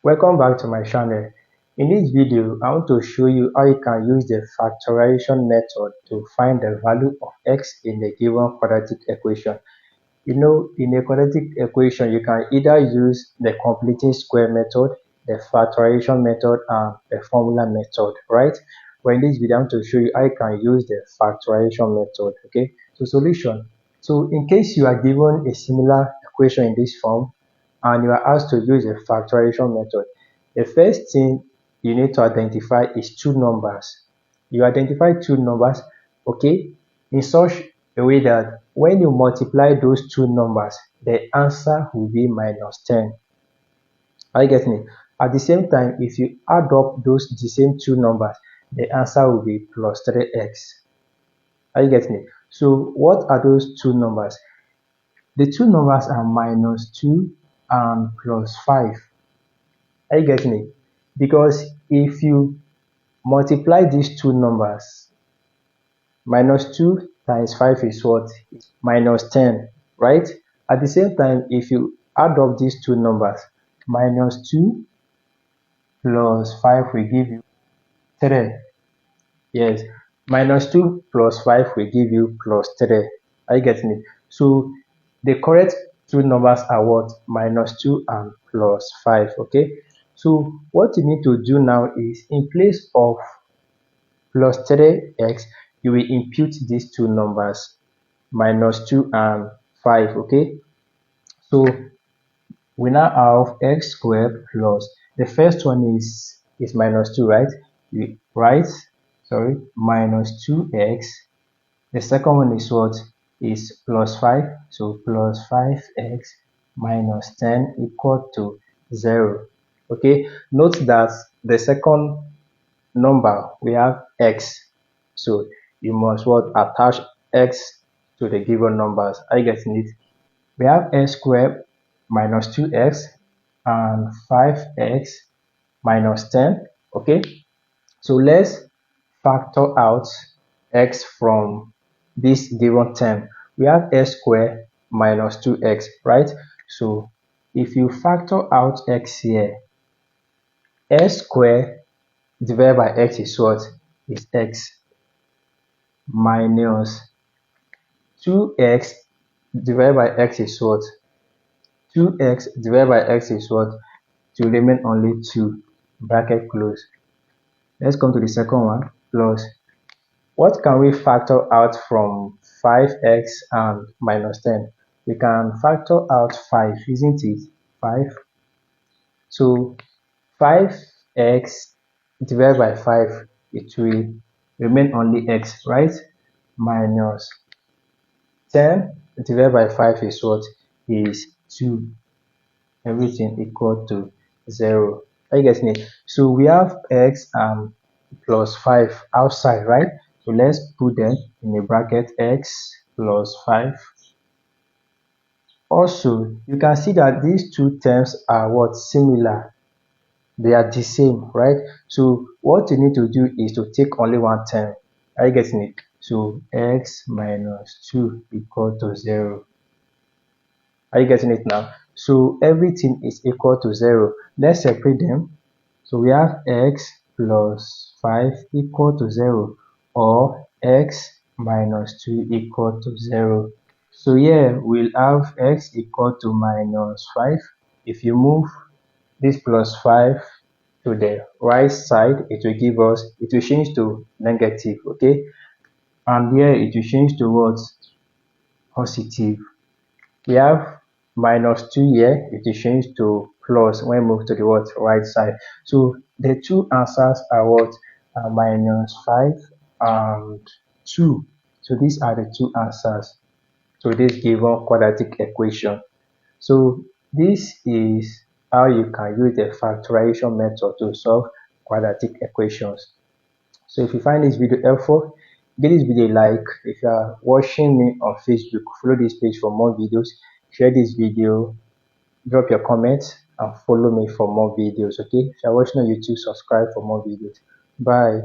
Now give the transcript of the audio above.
Welcome back to my channel. In this video, I want to show you how you can use the factorization method to find the value of x in a given quadratic equation. In a quadratic equation, you can either use the completing square method, the factorization method, and the formula method, right? But in this video, I want to show you how you can use the factorization method, okay? So solution. So in case you are given a similar equation in this form, and you are asked to use a factorization method, the first thing you need to identify is two numbers. You identify two numbers, okay, in such a way that when you multiply those two numbers, the answer will be minus 10. Are you getting it? At the same time, if you add up the same two numbers, the answer will be plus 3x. Are you getting it? So what are those two numbers? The two numbers are minus 2 and plus 5. Are you getting it? Because if you multiply these two numbers, minus 2 times 5 is what? Minus 10, right? At the same time, if you add up these two numbers, minus 2 plus 5 will give you 3. Yes, minus 2 plus 5 will give you plus 3. Are you getting it? So the correct two numbers are what? Minus 2 and plus 5, okay? So what you need to do now is, in place of plus 3x, you will impute these two numbers, minus 2 and 5, okay? So we now have x squared plus, the first one is minus 2, right? We write, sorry, minus 2x. The second one is what? Is plus 5. So plus 5x minus 10 equal to 0. Okay, note that the second number we have x. So you must what? Attach x to the given numbers. Are you getting it? We have x squared minus 2x and 5x minus 10. Okay, so let's factor out x from this given term. We have x squared minus 2x, right? So if you factor out x here, x squared divided by x is what? Is x, minus 2x divided by x is what? 2x divided by x is what? To remain only 2, bracket close. Let's come to the second one, plus, what can we factor out from 5x and minus 10? We can factor out 5, isn't it? 5. So 5x divided by 5, it will remain only x, right? Minus 10 divided by 5 is what? Is 2. Everything equal to 0. Are you getting it? So we have x and plus 5 outside, right? So let's put them in a bracket, x plus 5. Also, you can see that these two terms are what? Similar. They are the same, right? So what you need to do is to take only one term. Are you getting it? So x minus 2 equal to 0. Are you getting it now? So everything is equal to 0. Let's separate them. So we have x plus 5 equal to 0, or x minus 2 equal to 0. So here we'll have x equal to minus 5. If you move this plus 5 to the right side, it will change to negative, okay? And here it will change to what? Positive. We have minus 2 here, it will change to plus when we move to the what? Right side. So the two answers are what? Minus 5 and 2. So these are the two answers to this given quadratic equation. So this is how you can use the factorization method to solve quadratic equations. So if you find this video helpful, give this video a like. If you are watching me on Facebook, follow this page for more videos. Share this video, drop your comments, and follow me for more videos. Okay, if you are watching on YouTube, subscribe for more videos. Bye.